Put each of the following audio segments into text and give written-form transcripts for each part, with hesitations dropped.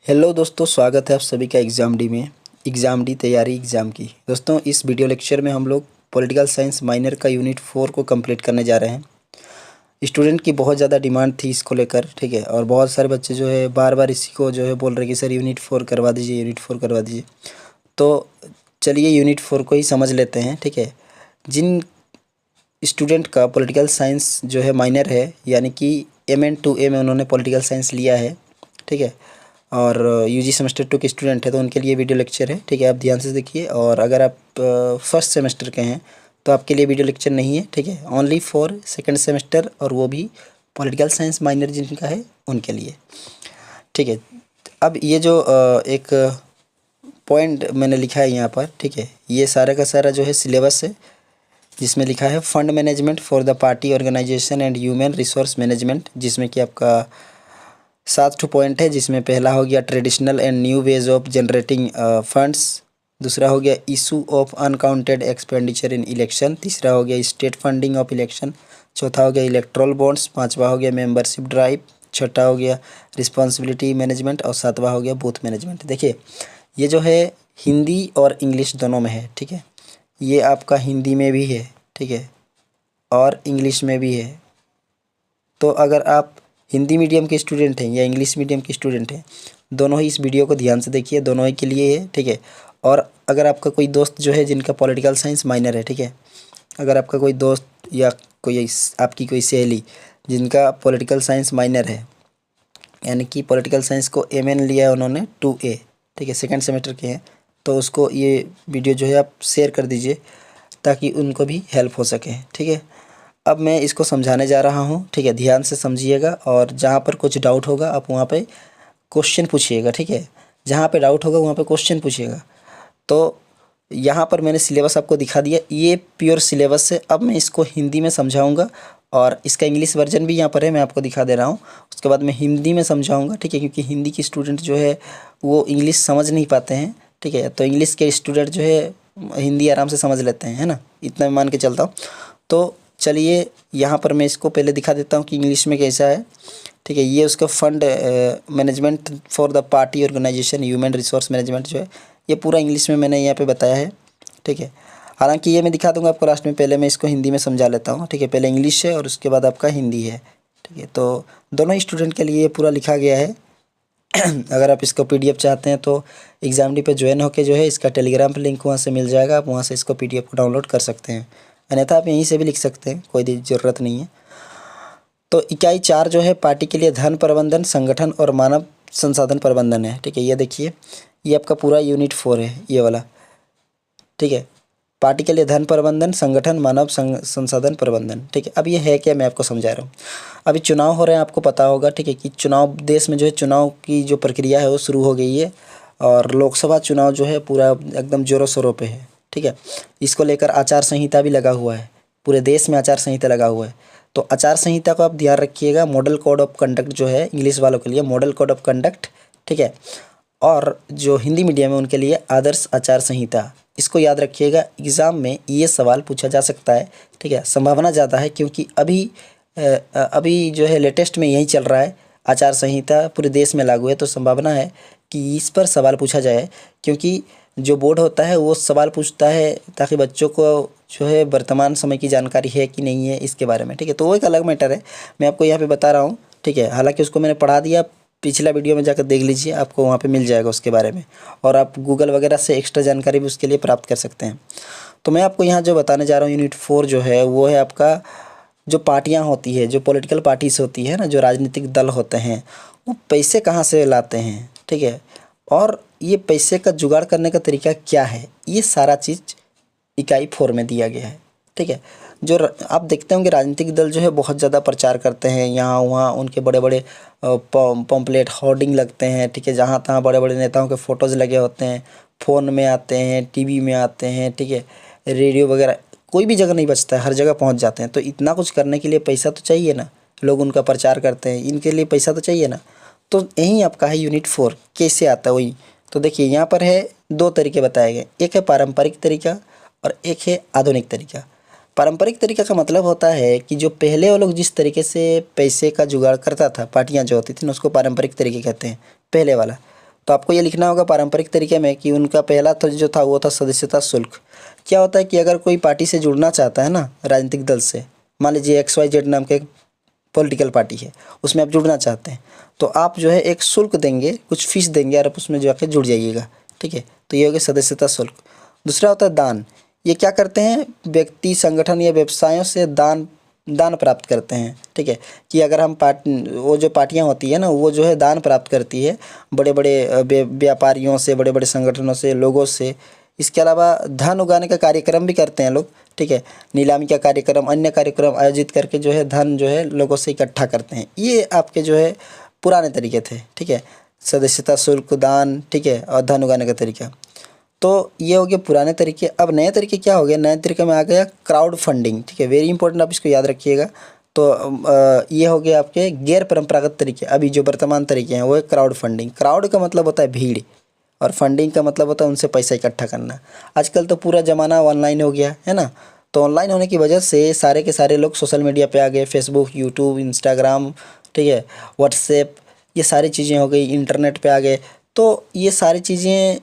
Hello दोस्तों, स्वागत है आप सभी का एग्ज़ाम डी में। एग्ज़ाम डी तैयारी एग्ज़ाम की। दोस्तों, इस वीडियो लेक्चर में हम लोग पॉलिटिकल साइंस माइनर का यूनिट 4 को कंप्लीट करने जा रहे हैं। स्टूडेंट की बहुत ज़्यादा डिमांड थी इसको लेकर, ठीक है। और बहुत सारे बच्चे जो है बार बार इसी को जो है बोल रहे कि सर यूनिट 4 करवा दीजिए, यूनिट 4 करवा दीजिए। तो चलिए यूनिट 4 को ही समझ लेते हैं, ठीक है। जिन स्टूडेंट का पॉलिटिकल साइंस जो है माइनर है, यानी कि MN2A में उन्होंने पॉलिटिकल साइंस लिया है, ठीक है, और यूजी सेमेस्टर 2 के स्टूडेंट है, तो उनके लिए वीडियो लेक्चर है, ठीक है। आप ध्यान से देखिए। और अगर आप फर्स्ट सेमेस्टर के हैं तो आपके लिए वीडियो लेक्चर नहीं है, ठीक है। ओनली फॉर सेकंड सेमेस्टर, और वो भी पॉलिटिकल साइंस माइनर जिनका है उनके लिए, ठीक है। अब ये जो एक पॉइंट मैंने लिखा है यहाँ पर, ठीक है, ये सारा का सारा जो है सिलेबस है, जिसमें लिखा है fund management for the party organisation and human resource management, जिसमें कि आपका 7 पॉइंट है। जिसमें पहला हो गया traditional and new ways of generating funds, दूसरा हो गया issue of unaccounted expenditure in election, तीसरा हो गया स्टेट फंडिंग ऑफ इलेक्शन, चौथा हो गया इलेक्ट्रल बॉन्ड्स, पांचवा हो गया मेंबरशिप ड्राइव, छठा हो गया रिस्पॉन्सिबिलिटी मैनेजमेंट, और सातवां हो गया बूथ मैनेजमेंट। देखिए, ये जो है हिंदी और इंग्लिश दोनों में है, ठीक है। ये आपका हिंदी में भी है, ठीक है, और इंग्लिश में भी है। तो अगर आप हिंदी मीडियम के स्टूडेंट हैं या इंग्लिश मीडियम के स्टूडेंट हैं, दोनों ही इस वीडियो को ध्यान से देखिए, दोनों ही के लिए है, ठीक है। और अगर आपका कोई दोस्त जो है जिनका पॉलिटिकल साइंस माइनर है, ठीक है, अगर आपका कोई दोस्त या कोई आपकी कोई सहेली जिनका पॉलिटिकल साइंस माइनर है, यानी कि पॉलिटिकल साइंस को MN लिया है उन्होंने 2A, ठीक है, सेकंड सेमेस्टर के हैं, तो उसको ये वीडियो जो है आप शेयर कर दीजिए ताकि उनको भी हेल्प हो सके, ठीक है। अब मैं इसको समझाने जा रहा हूँ, ठीक है, ध्यान से समझिएगा। और जहाँ पर कुछ डाउट होगा आप वहाँ पे क्वेश्चन पूछिएगा, ठीक है। जहाँ पे डाउट होगा वहाँ पे क्वेश्चन पूछिएगा। तो यहाँ पर मैंने सिलेबस आपको दिखा दिया, ये प्योर सिलेबस है। अब मैं इसको हिंदी में समझाऊंगा, और इसका इंग्लिश वर्जन भी यहाँ पर है, मैं आपको दिखा दे रहा हूँ। उसके बाद मैं हिंदी में समझाऊंगा, ठीक है, क्योंकि हिंदी की स्टूडेंट जो है वो इंग्लिश समझ नहीं पाते हैं, ठीक है। तो इंग्लिश के स्टूडेंट जो है हिंदी आराम से समझ लेते हैं, है ना, इतना मैं मान के चलता हूँ। तो चलिए यहाँ पर मैं इसको पहले दिखा देता हूँ कि इंग्लिश में कैसा है, ठीक है। ये उसका fund management for the party organisation human resource management जो है, ये पूरा इंग्लिश में मैंने यहाँ पे बताया है, ठीक है। हालांकि ये मैं दिखा दूंगा आपको लास्ट में, पहले मैं इसको हिंदी में समझा लेता हूँ, ठीक है। पहले इंग्लिश है और उसके बाद आपका हिंदी है, ठीक है। तो दोनों ही स्टूडेंट के लिए ये पूरा लिखा गया है। अगर आप इसको PDF चाहते हैं तो एग्ज़ाम डी पे ज्वाइन होकर जो है इसका टेलीग्राम पर लिंक वहाँ से मिल जाएगा, आप वहाँ से इसको PDF को डाउनलोड कर सकते हैं, अन्यथा आप यहीं से भी लिख सकते हैं, कोई ज़रूरत नहीं है। तो इकाई 4 जो है पार्टी के लिए धन प्रबंधन, संगठन और मानव संसाधन प्रबंधन है, ठीक है। ये देखिए, ये आपका पूरा यूनिट 4 है, ये वाला, ठीक है। पार्टी के लिए धन प्रबंधन, संगठन, मानव संसाधन प्रबंधन, ठीक है। अब ये है क्या, मैं आपको समझा रहा हूँ। अभी चुनाव हो रहे हैं, आपको पता होगा, ठीक है, कि चुनाव देश में जो है चुनाव की जो प्रक्रिया है वो शुरू हो गई है, और लोकसभा चुनाव जो है पूरा एकदम ज़ोरों शोरों पे है, ठीक है। इसको लेकर आचार संहिता भी लगा हुआ है, पूरे देश में आचार संहिता लगा हुआ है। तो आचार संहिता को आप ध्यान रखिएगा, मॉडल कोड ऑफ कंडक्ट जो है इंग्लिश वालों के लिए मॉडल कोड ऑफ कंडक्ट, ठीक है। और जो हिंदी मीडियम है उनके लिए आदर्श आचार संहिता, इसको याद रखिएगा। एग्ज़ाम में ये सवाल पूछा जा सकता है, ठीक है, संभावना ज़्यादा है, क्योंकि अभी जो है लेटेस्ट में यही चल रहा है, आचार संहिता पूरे देश में लागू है, तो संभावना है कि इस पर सवाल पूछा जाए। क्योंकि जो बोर्ड होता है वो सवाल पूछता है ताकि बच्चों को जो है वर्तमान समय की जानकारी है कि नहीं है इसके बारे में, ठीक है। तो वो एक अलग मैटर है, मैं आपको यहाँ पे बता रहा हूँ, ठीक है। हालांकि उसको मैंने पढ़ा दिया, पिछला वीडियो में जाकर देख लीजिए, आपको वहाँ पे मिल जाएगा उसके बारे में, और आप गूगल वगैरह से एक्स्ट्रा जानकारी भी उसके लिए प्राप्त कर सकते हैं। तो मैं आपको यहाँ जो बताने जा रहा हूँ यूनिट 4 जो है वो है आपका जो पार्टियाँ होती है, जो पॉलिटिकल पार्टीज होती है ना, जो राजनीतिक दल होते हैं, वो पैसे कहाँ से लाते हैं, ठीक है, और ये पैसे का जुगाड़ करने का तरीका क्या है, ये सारा चीज़ इकाई 4 में दिया गया है, ठीक है। जो आप देखते होंगे राजनीतिक दल जो है बहुत ज़्यादा प्रचार करते हैं, यहाँ वहाँ उनके बड़े बड़े पम्पलेट होर्डिंग लगते हैं, ठीक है, जहाँ तहाँ बड़े बड़े नेताओं के फ़ोटोज़ लगे होते हैं, फ़ोन में आते हैं, TV में आते हैं, ठीक है, रेडियो वगैरह, कोई भी जगह नहीं बचता है, हर जगह पहुँच जाते हैं। तो इतना कुछ करने के लिए पैसा तो चाहिए ना, लोग उनका प्रचार करते हैं, इनके लिए पैसा तो चाहिए ना। तो यही आपका है यूनिट 4 कैसे आता है वही। तो देखिए यहाँ पर है 2 तरीके बताए गए, एक है पारंपरिक तरीका और एक है आधुनिक तरीका। पारंपरिक तरीका का मतलब होता है कि जो पहले वो लोग जिस तरीके से पैसे का जुगाड़ करता था, पार्टियां जो होती थी ना, उसको पारंपरिक तरीके कहते हैं, पहले वाला। तो आपको ये लिखना होगा पारंपरिक तरीके में कि उनका पहला तो जो था वो था सदस्यता शुल्क। क्या होता है कि अगर कोई पार्टी से जुड़ना चाहता है ना, राजनीतिक दल से, मान लीजिए XYZ नाम के एक पॉलिटिकल पार्टी है, उसमें आप जुड़ना चाहते हैं, तो आप जो है एक शुल्क देंगे, कुछ फीस देंगे और आप उसमें जाके जुड़ जाइएगा, ठीक है। तो ये हो गया सदस्यता शुल्क। दूसरा होता है दान। ये क्या करते हैं, व्यक्ति, संगठन या व्यवसायों से दान दान प्राप्त करते हैं, ठीक है। कि अगर हम वो जो पार्टियां होती है ना, वो जो है दान प्राप्त करती है बड़े बड़े व्यापारियों से, बड़े बड़े संगठनों से, लोगों से। इसके अलावा धन उगाने का कार्यक्रम भी करते हैं लोग, ठीक है। नीलामी का कार्यक्रम, अन्य कार्यक्रम आयोजित करके जो है धन जो है लोगों से इकट्ठा करते हैं। ये आपके जो है पुराने तरीके थे, ठीक है। सदस्यता शुल्क, दान, ठीक है, और धन उगाने का तरीका। तो ये हो गया पुराने तरीके। अब नए तरीके क्या हो गया, नए तरीके में आ गया क्राउड फंडिंग, ठीक है। वेरी इंपॉर्टेंट, आप इसको याद रखिएगा। तो ये हो गया आपके गैर परंपरागत तरीके। अभी जो वर्तमान तरीके हैं वो है क्राउड फंडिंग। क्राउड का मतलब होता है भीड़, और फंडिंग का मतलब होता है उनसे पैसा इकट्ठा करना। आजकल तो पूरा ज़माना ऑनलाइन हो गया है ना, तो ऑनलाइन होने की वजह से सारे के सारे लोग सोशल मीडिया पे आ गए। फेसबुक, यूट्यूब, इंस्टाग्राम, ठीक है, व्हाट्सएप, ये सारी चीज़ें हो गई, इंटरनेट पे आ गए। तो ये सारी चीज़ें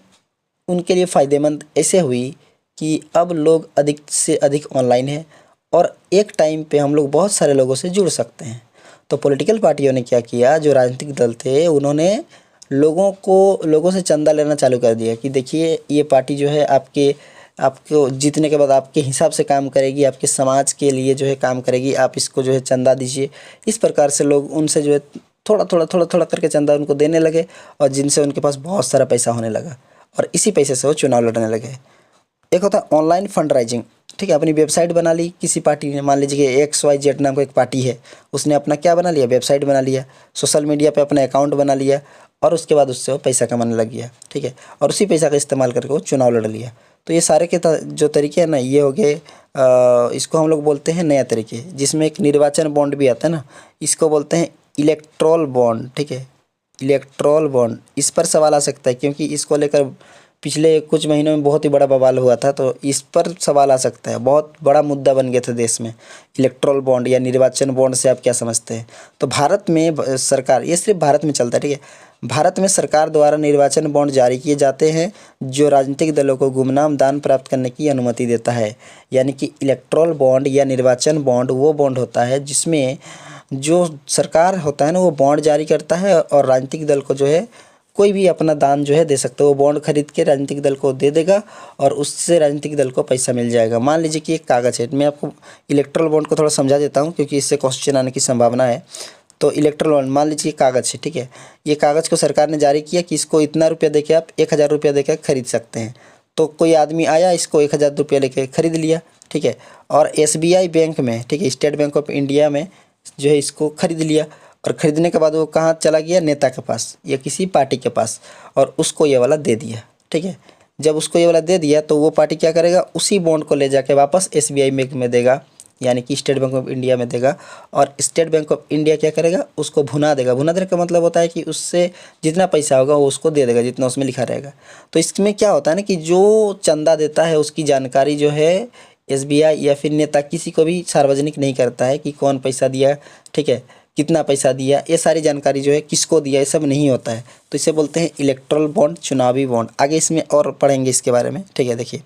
उनके लिए फ़ायदेमंद ऐसे हुई कि अब लोग अधिक से अधिक ऑनलाइन हैं और एक टाइम पे हम लोग बहुत सारे लोगों से जुड़ सकते हैं। तो पॉलिटिकल पार्टियों ने क्या किया, जो राजनीतिक दल थे उन्होंने लोगों से चंदा लेना चालू कर दिया कि देखिए ये पार्टी जो है आपको जीतने के बाद आपके हिसाब से काम करेगी, आपके समाज के लिए जो है काम करेगी, आप इसको जो है चंदा दीजिए। इस प्रकार से लोग उनसे जो है थोड़ा करके चंदा उनको देने लगे, और जिनसे उनके पास बहुत सारा पैसा होने लगा, और इसी पैसे से वो चुनाव लड़ने लगे। एक होता है ऑनलाइन फंड राइजिंग, ठीक है। अपनी वेबसाइट बना ली किसी पार्टी ने, मान लीजिए कि XYZ नाम का एक पार्टी है, उसने अपना क्या बना लिया, वेबसाइट बना लिया, सोशल मीडिया पे अपना अकाउंट बना लिया, और उसके बाद उससे वो पैसा कमाने लग गया, ठीक है। और उसी पैसा का इस्तेमाल करके वो चुनाव लड़ लिया। तो ये सारे के जो तरीके हैं ना, ये हो गए, इसको हम लोग बोलते हैं नया तरीके, जिसमें एक निर्वाचन बॉन्ड भी आता है ना, इसको बोलते हैं इलेक्ट्रोल बॉन्ड, ठीक है। इलेक्ट्रोल बॉन्ड, इस पर सवाल आ सकता है क्योंकि इसको लेकर पिछले कुछ महीनों में बहुत ही बड़ा बवाल हुआ था, तो इस पर सवाल आ सकता है। बहुत बड़ा मुद्दा बन गया था देश में, इलेक्ट्रोल बॉन्ड या निर्वाचन बॉन्ड से आप क्या समझते हैं। तो भारत में सरकार, ये सिर्फ भारत में चलता है, ठीक है। भारत में सरकार द्वारा निर्वाचन बॉन्ड जारी किए जाते हैं जो राजनीतिक दलों को गुमनाम दान प्राप्त करने की अनुमति देता है। यानी कि इलेक्ट्रोल बॉन्ड या निर्वाचन बॉन्ड वो बॉन्ड होता है जिसमें जो सरकार होता है ना, वो बॉन्ड जारी करता है, और राजनीतिक दल को जो है कोई भी अपना दान जो है दे सकता है। वो बॉन्ड खरीद के राजनीतिक दल को दे देगा और उससे राजनीतिक दल को पैसा मिल जाएगा। मान लीजिए कि एक कागज़ है, मैं आपको इलेक्ट्रल बॉन्ड को थोड़ा समझा देता हूँ क्योंकि इससे क्वेश्चन आने की संभावना है। तो इलेक्ट्रल बॉन्ड, मान लीजिए कागज़ है, ठीक है। ये कागज़ को सरकार ने जारी किया कि इसको इतना रुपया दे के आप 1000 रुपया दे के खरीद सकते हैं। तो कोई आदमी आया, इसको 1000 रुपया लेके खरीद लिया, ठीक है। और SBI बैंक में, ठीक है, स्टेट बैंक ऑफ इंडिया में जो है इसको खरीद लिया, और ख़रीदने के बाद वो कहाँ चला गया, नेता के पास या किसी पार्टी के पास, और उसको ये वाला दे दिया, ठीक है। जब उसको ये वाला दे दिया तो वो पार्टी क्या करेगा, उसी बॉन्ड को ले जाके वापस SBI बैंक में देगा, यानी कि स्टेट बैंक ऑफ इंडिया में देगा। और स्टेट बैंक ऑफ इंडिया क्या करेगा, उसको भुना देगा। भुना देने का मतलब होता है कि उससे जितना पैसा होगा वो उसको दे देगा जितना उसमें लिखा रहेगा। तो इसमें क्या होता है ना कि जो चंदा देता है उसकी जानकारी जो है SBI या फिर नेता किसी को भी सार्वजनिक नहीं करता है कि कौन पैसा दिया, ठीक है, कितना पैसा दिया, ये सारी जानकारी जो है किसको दिया, ये सब नहीं होता है। तो इसे बोलते हैं इलेक्ट्रल बॉन्ड, चुनावी बॉन्ड। आगे इसमें और पढ़ेंगे इसके बारे में, ठीक है। देखिए,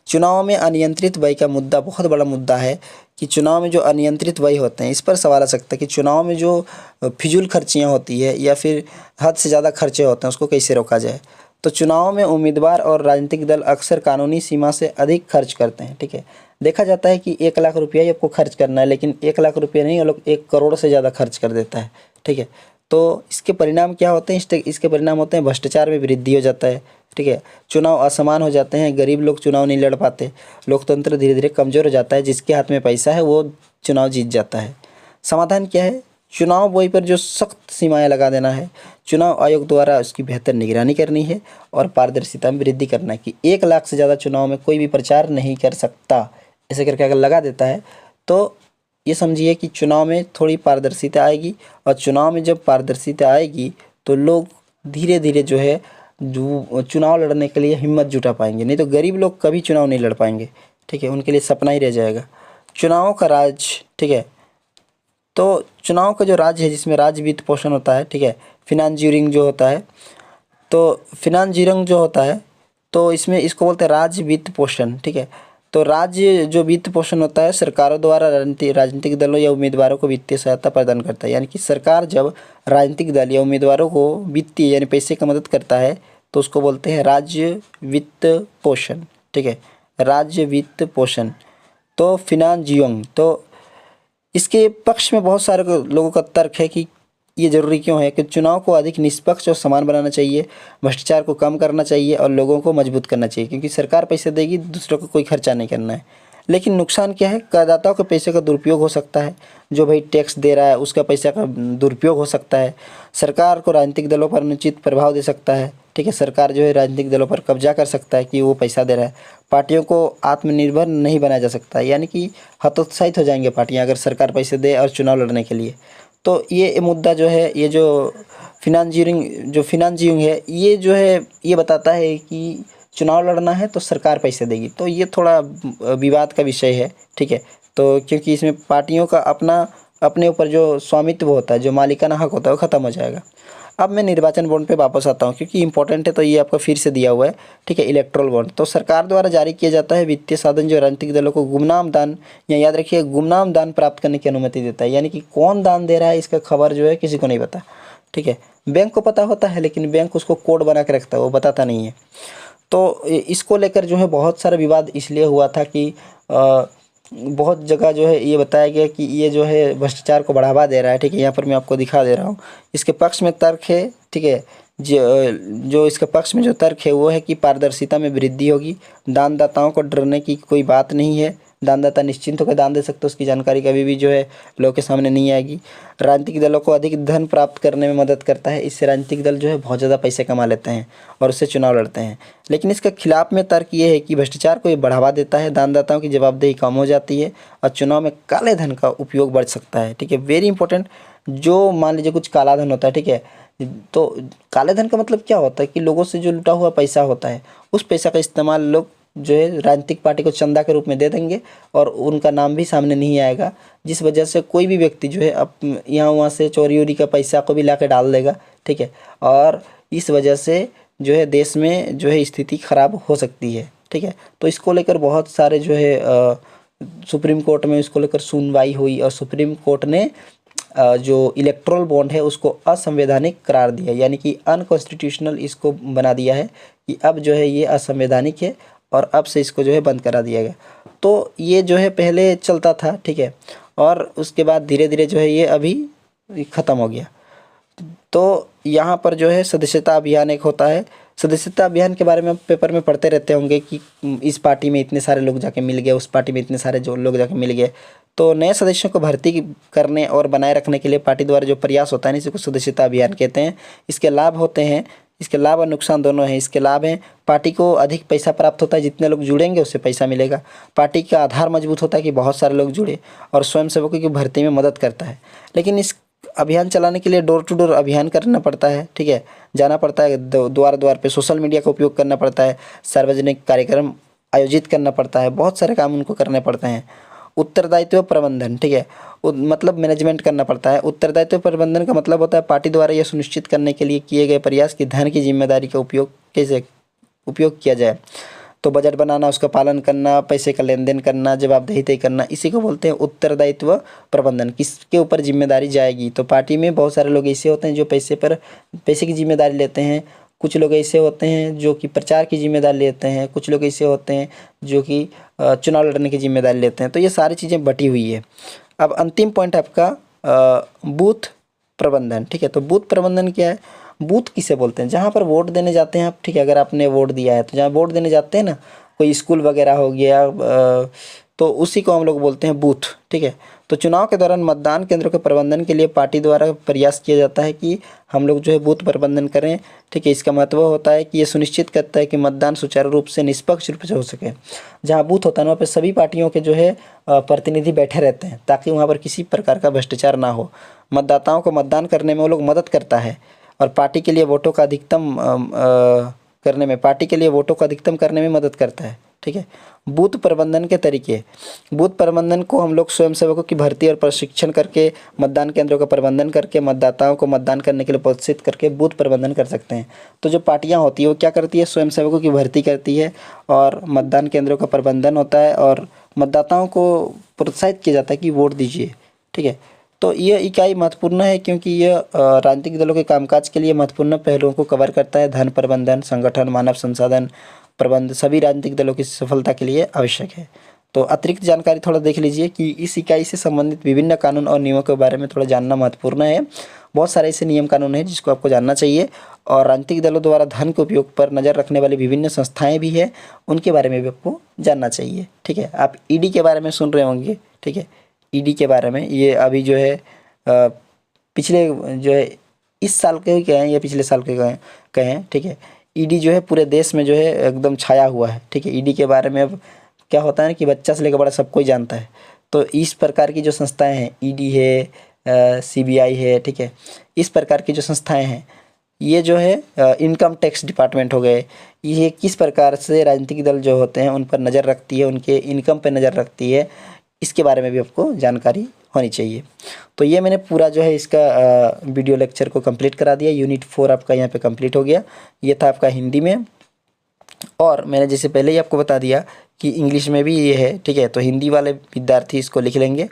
चुनाव में अनियंत्रित व्यय का मुद्दा बहुत बड़ा मुद्दा है कि चुनाव में जो अनियंत्रित व्यय होते हैं, इस पर सवाल आ सकता है कि चुनाव में जो फिजूल खर्चियाँ होती है या फिर हद से ज़्यादा खर्चे होते हैं उसको कैसे रोका जाए। तो चुनाव में उम्मीदवार और राजनीतिक दल अक्सर कानूनी सीमा से अधिक खर्च करते हैं, ठीक है। देखा जाता है कि 1 लाख रुपया ही आपको खर्च करना है, लेकिन 1 लाख रुपया नहीं, वो लोग 1 करोड़ से ज़्यादा खर्च कर देता है, ठीक है। तो इसके परिणाम क्या होते हैं, इसके परिणाम होते हैं भ्रष्टाचार में वृद्धि हो जाता है, ठीक है। चुनाव असमान हो जाते हैं, गरीब लोग चुनाव नहीं लड़ पाते, लोकतंत्र धीरे धीरे कमज़ोर हो जाता है, जिसके हाथ में पैसा है वो चुनाव जीत जाता है। समाधान क्या है, चुनाव बॉय पर जो सख्त सीमाएं लगा देना है, चुनाव आयोग द्वारा उसकी बेहतर निगरानी करनी है, और पारदर्शिता में वृद्धि करना है कि 1 लाख से ज़्यादा चुनाव में कोई भी प्रचार नहीं कर सकता, ऐसे करके अगर लगा देता है तो ये समझिए कि चुनाव में थोड़ी पारदर्शिता आएगी। और चुनाव में जब पारदर्शिता आएगी तो लोग धीरे धीरे जो है जो चुनाव लड़ने के लिए हिम्मत जुटा पाएंगे, नहीं तो गरीब लोग कभी चुनाव नहीं लड़ पाएंगे, ठीक है, उनके लिए सपना ही रह जाएगा। चुनावों का राज, ठीक है। तो चुनाव का जो राज्य है जिसमें राज्य वित्त पोषण होता है, ठीक है, फिनांसियरिंग जो होता है, तो फिनांजीरंग जो होता है तो इसमें इसको बोलते हैं राज्य वित्त पोषण, ठीक है। तो राज्य जो वित्त पोषण होता है सरकारों द्वारा राजनीतिक दलों या उम्मीदवारों को वित्तीय सहायता प्रदान करता है। यानी कि सरकार जब राजनीतिक दल या उम्मीदवारों को वित्तीय यानी पैसे का मदद करता है तो उसको बोलते हैं राज्य वित्त पोषण, ठीक है, राज्य वित्त पोषण। तो फिनांजियोंग, तो इसके पक्ष में बहुत सारे लोगों का तर्क है कि ये ज़रूरी क्यों है कि चुनाव को अधिक निष्पक्ष और समान बनाना चाहिए, भ्रष्टाचार को कम करना चाहिए और लोगों को मजबूत करना चाहिए, क्योंकि सरकार पैसे देगी, दूसरों को कोई खर्चा नहीं करना है। लेकिन नुकसान क्या है, करदाताओं के पैसे का दुरुपयोग हो सकता है, जो भाई टैक्स दे रहा है उसका पैसा का दुरुपयोग हो सकता है। सरकार को राजनीतिक दलों पर अनुचित प्रभाव दे सकता है, ठीक है, सरकार जो है राजनीतिक दलों पर कब्जा कर सकता है कि वो पैसा दे रहा है। पार्टियों को आत्मनिर्भर नहीं बनाया जा सकता, यानी कि हतोत्साहित हो जाएंगे पार्टियां अगर सरकार पैसे दे और चुनाव लड़ने के लिए। तो ये मुद्दा जो है, ये जो फिनांजिंग है, ये जो है ये बताता है कि चुनाव लड़ना है तो सरकार पैसे देगी। तो ये थोड़ा विवाद का विषय है, ठीक है। तो क्योंकि इसमें पार्टियों का अपने ऊपर जो स्वामित्व होता है, जो मालिकाना हक होता है, वो ख़त्म हो जाएगा। अब मैं निर्वाचन बॉन्ड पे वापस आता हूँ क्योंकि इंपॉर्टेंट है, तो ये आपका फिर से दिया हुआ है, ठीक है। इलेक्ट्रल बॉन्ड तो सरकार द्वारा जारी किया जाता है वित्तीय साधन जो राजनीतिक दलों को गुमनाम दान, या याद रखिए गुमनाम दान प्राप्त करने की अनुमति देता है। यानी कि कौन दान दे रहा है इसका खबर जो है किसी को नहीं पता, ठीक है। बैंक को पता होता है लेकिन बैंक उसको कोड बना के रखता है, वो बताता नहीं है। तो इसको लेकर जो है बहुत सारा विवाद इसलिए हुआ था कि बहुत जगह जो है ये बताया गया कि ये जो है भ्रष्टाचार को बढ़ावा दे रहा है, ठीक है। यहाँ पर मैं आपको दिखा दे रहा हूँ। इसके पक्ष में तर्क है, ठीक है, जो इसके पक्ष में जो तर्क है वो है कि पारदर्शिता में वृद्धि होगी, दानदाताओं को डरने की कोई बात नहीं है, दानदाता निश्चिंत होकर दान दे सकते, उसकी जानकारी कभी भी जो है लोगों के सामने नहीं आएगी। राजनीतिक दलों को अधिक धन प्राप्त करने में मदद करता है, इससे राजनीतिक दल जो है बहुत ज़्यादा पैसे कमा लेते हैं और उससे चुनाव लड़ते हैं। लेकिन इसके खिलाफ में तर्क ये है कि भ्रष्टाचार को ये बढ़ावा देता है, दानदाताओं की जवाबदेही कम हो जाती है और चुनाव में काले धन का उपयोग बढ़ सकता है, ठीक है। वेरी इंपॉर्टेंट, जो मान लीजिए कुछ काला धन होता है, ठीक है, तो काले धन का मतलब क्या होता है कि लोगों से जो लुटा हुआ पैसा होता है उस पैसा का इस्तेमाल लोग जो है राजनीतिक पार्टी को चंदा के रूप में दे देंगे और उनका नाम भी सामने नहीं आएगा, जिस वजह से कोई भी व्यक्ति जो है अब यहाँ वहाँ से चोरी वोरी का पैसा को भी ला के डाल देगा, ठीक है। और इस वजह से जो है देश में जो है स्थिति खराब हो सकती है, ठीक है। तो इसको लेकर बहुत सारे जो है सुप्रीम कोर्ट में इसको लेकर सुनवाई हुई और सुप्रीम कोर्ट ने जो इलेक्ट्रल बॉन्ड है उसको असंवैधानिक करार दिया, यानी कि अनकॉन्स्टिट्यूशनल इसको बना दिया है कि अब जो है ये असंवैधानिक है और अब से इसको जो है बंद करा दिया गया। तो ये जो है पहले चलता था, ठीक है, और उसके बाद धीरे धीरे जो है ये अभी ख़त्म हो गया। तो यहाँ पर जो है सदस्यता अभियान एक होता है। सदस्यता अभियान के बारे में आप पेपर में पढ़ते रहते होंगे कि इस पार्टी में इतने सारे लोग जाके मिल गए, उस पार्टी में इतने सारे जो लोग जाके मिल गए। तो नए सदस्यों को भर्ती करने और बनाए रखने के लिए पार्टी द्वारा जो प्रयास होता है इसी को सदस्यता अभियान कहते हैं। इसके लाभ होते हैं, इसके लाभ और नुकसान दोनों हैं। इसके लाभ हैं, पार्टी को अधिक पैसा प्राप्त होता है, जितने लोग जुड़ेंगे उससे पैसा मिलेगा। पार्टी का आधार मजबूत होता है कि बहुत सारे लोग जुड़े, और स्वयंसेवकों की भर्ती में मदद करता है। लेकिन इस अभियान चलाने के लिए डोर टू डोर अभियान करना पड़ता है, ठीक है, जाना पड़ता है, द्वार द्वार पे सोशल मीडिया का उपयोग करना पड़ता है, सार्वजनिक कार्यक्रम आयोजित करना पड़ता है, बहुत सारे काम उनको करने पड़ते हैं। उत्तरदायित्व प्रबंधन, ठीक है, मतलब मैनेजमेंट करना पड़ता है। उत्तरदायित्व प्रबंधन का मतलब होता है पार्टी द्वारा यह सुनिश्चित करने के लिए किए गए प्रयास कि धन की जिम्मेदारी का उपयोग कैसे किया जाए। तो बजट बनाना, उसका पालन करना, पैसे का लेन देन करना, जवाबदेही तय करना, इसी को बोलते हैं उत्तरदायित्व प्रबंधन। किसके ऊपर जिम्मेदारी जाएगी? तो पार्टी में बहुत सारे लोग ऐसे होते हैं जो पैसे की जिम्मेदारी लेते हैं, कुछ लोग ऐसे होते हैं जो कि प्रचार की जिम्मेदारी लेते हैं, कुछ लोग ऐसे होते हैं जो कि चुनाव लड़ने की जिम्मेदारी लेते हैं। तो ये सारी चीज़ें बटी हुई है। अब अंतिम पॉइंट आपका बूथ प्रबंधन, ठीक है। तो बूथ प्रबंधन क्या है? बूथ किसे बोलते हैं? जहाँ पर वोट देने जाते हैं आप, ठीक है, अगर आपने वोट दिया है तो जहाँ वोट देने जाते हैं ना, कोई स्कूल वगैरह हो गया, तो उसी को हम लोग बोलते हैं बूथ, ठीक है। तो चुनाव के दौरान मतदान केंद्रों के प्रबंधन के लिए पार्टी द्वारा प्रयास किया जाता है कि हम लोग जो है बूथ प्रबंधन करें, ठीक है। इसका महत्व होता है कि ये सुनिश्चित करता है कि मतदान सुचारू रूप से निष्पक्ष रूप से हो सके। जहाँ बूथ होता है वहाँ पर सभी पार्टियों के जो है प्रतिनिधि बैठे रहते हैं ताकि वहाँ पर किसी प्रकार का भ्रष्टाचार ना हो। मतदाताओं को मतदान करने में वो लोग मदद करता है और पार्टी के लिए वोटों का अधिकतम करने में मदद करता है, ठीक है। बूथ प्रबंधन के तरीके। बूथ प्रबंधन को हम लोग स्वयंसेवकों की भर्ती और प्रशिक्षण करके, मतदान केंद्रों का प्रबंधन करके, मतदाताओं को मतदान करने के लिए प्रोत्साहित करके बूथ प्रबंधन कर सकते हैं। तो जो पार्टियां होती है वो क्या करती है, स्वयंसेवकों की भर्ती करती है और मतदान केंद्रों का प्रबंधन होता है और मतदाताओं को प्रोत्साहित किया जाता है कि वोट दीजिए, ठीक है। तो यह इकाई महत्वपूर्ण है क्योंकि यह राजनीतिक दलों के कामकाज के लिए महत्वपूर्ण पहलुओं को कवर करता है। धन प्रबंधन, संगठन, मानव संसाधन प्रबंध सभी राजनीतिक दलों की सफलता के लिए आवश्यक है। तो अतिरिक्त जानकारी थोड़ा देख लीजिए कि इस इकाई से संबंधित विभिन्न कानून और नियमों के बारे में थोड़ा जानना महत्वपूर्ण है। बहुत सारे ऐसे नियम कानून हैं जिसको आपको जानना चाहिए और राजनीतिक दलों द्वारा धन के उपयोग पर नज़र रखने वाली विभिन्न संस्थाएं भी हैं, उनके बारे में भी आपको जानना चाहिए, ठीक है। आप ईडी के बारे में सुन रहे होंगे, ठीक है। ईडी के बारे में ये अभी जो है पिछले जो है इस साल के कहें या पिछले साल के कहें, ठीक है। ईडी जो है पूरे देश में जो है एकदम छाया हुआ है, ठीक है। ईडी के बारे में अब क्या होता है ना कि बच्चा से लेकर बड़ा सब कोई जानता है। तो इस प्रकार की जो संस्थाएं हैं, ईडी है, सीबीआई है, ठीक है, इस प्रकार की जो संस्थाएं हैं ये जो है इनकम टैक्स डिपार्टमेंट हो गए, ये किस प्रकार से राजनीतिक दल जो होते हैं उन पर नज़र रखती है, उनके इनकम पर नज़र रखती है, इसके बारे में भी आपको जानकारी होनी चाहिए। तो ये मैंने पूरा जो है इसका वीडियो लेक्चर को कंप्लीट करा दिया। यूनिट 4 आपका यहाँ पे कंप्लीट हो गया। ये था आपका हिंदी में और मैंने जैसे पहले ही आपको बता दिया कि इंग्लिश में भी ये है, ठीक है। तो हिंदी वाले विद्यार्थी इसको लिख लेंगे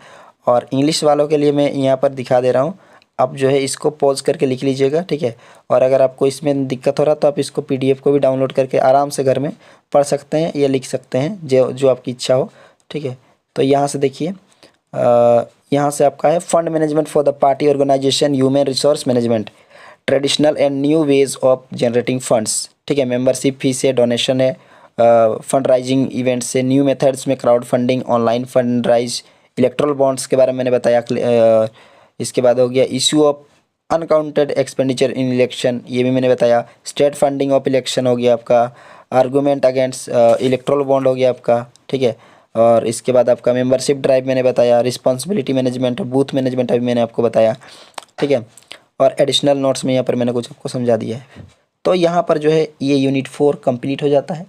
और इंग्लिश वालों के लिए मैं यहाँ पर दिखा दे रहा हूँ। आप जो है इसको पॉज करके लिख लीजिएगा, ठीक है। और अगर आपको इसमें दिक्कत हो रहा तो आप इसको PDF को भी डाउनलोड करके आराम से घर में पढ़ सकते हैं या लिख सकते हैं, जो आपकी इच्छा हो, ठीक है। तो यहाँ से देखिए, यहाँ से आपका है fund management for the party organisation, human resource management, traditional and new ways of generating funds, ठीक है। मेंबरशिप फीस है, डोनेशन है, फंड राइजिंग इवेंट्स से, न्यू मेथड्स में crowd funding, online fund raise, electoral bonds के बारे में मैंने बताया। इसके बाद हो गया issue of unaccounted expenditure in election, ये भी मैंने बताया। स्टेट फंडिंग ऑफ इलेक्शन हो गया आपका। आर्गूमेंट अगेंस्ट इलेक्ट्रल बॉन्ड हो गया आपका, ठीक है। और इसके बाद आपका मेंबरशिप ड्राइव मैंने बताया। रिस्पॉन्सिबिलिटी मैनेजमेंट, बूथ मैनेजमेंट अभी मैंने आपको बताया, ठीक है। और एडिशनल नोट्स में यहाँ पर मैंने कुछ आपको समझा दिया है। तो यहाँ पर जो है ये यूनिट 4 कंप्लीट हो जाता है।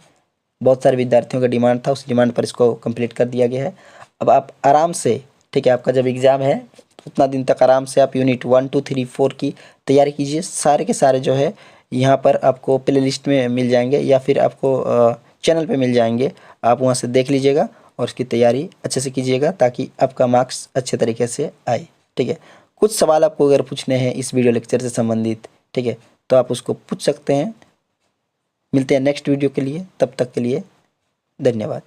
बहुत सारे विद्यार्थियों का डिमांड था, उस डिमांड पर इसको कंप्लीट कर दिया गया है। अब आप आराम से, ठीक है, आपका जब एग्ज़ाम है उतना दिन तक आराम से आप यूनिट 1, 2, 3, 4 की तैयारी कीजिए। सारे के सारे जो है यहाँ पर आपको प्ले लिस्ट में मिल जाएंगे या फिर आपको चैनल पे मिल जाएंगे, आप वहाँ से देख लीजिएगा और उसकी तैयारी अच्छे से कीजिएगा ताकि आपका मार्क्स अच्छे तरीके से आए, ठीक है। कुछ सवाल आपको अगर पूछने हैं इस वीडियो लेक्चर से संबंधित, ठीक है, तो आप उसको पूछ सकते हैं। मिलते हैं नेक्स्ट वीडियो के लिए, तब तक के लिए धन्यवाद।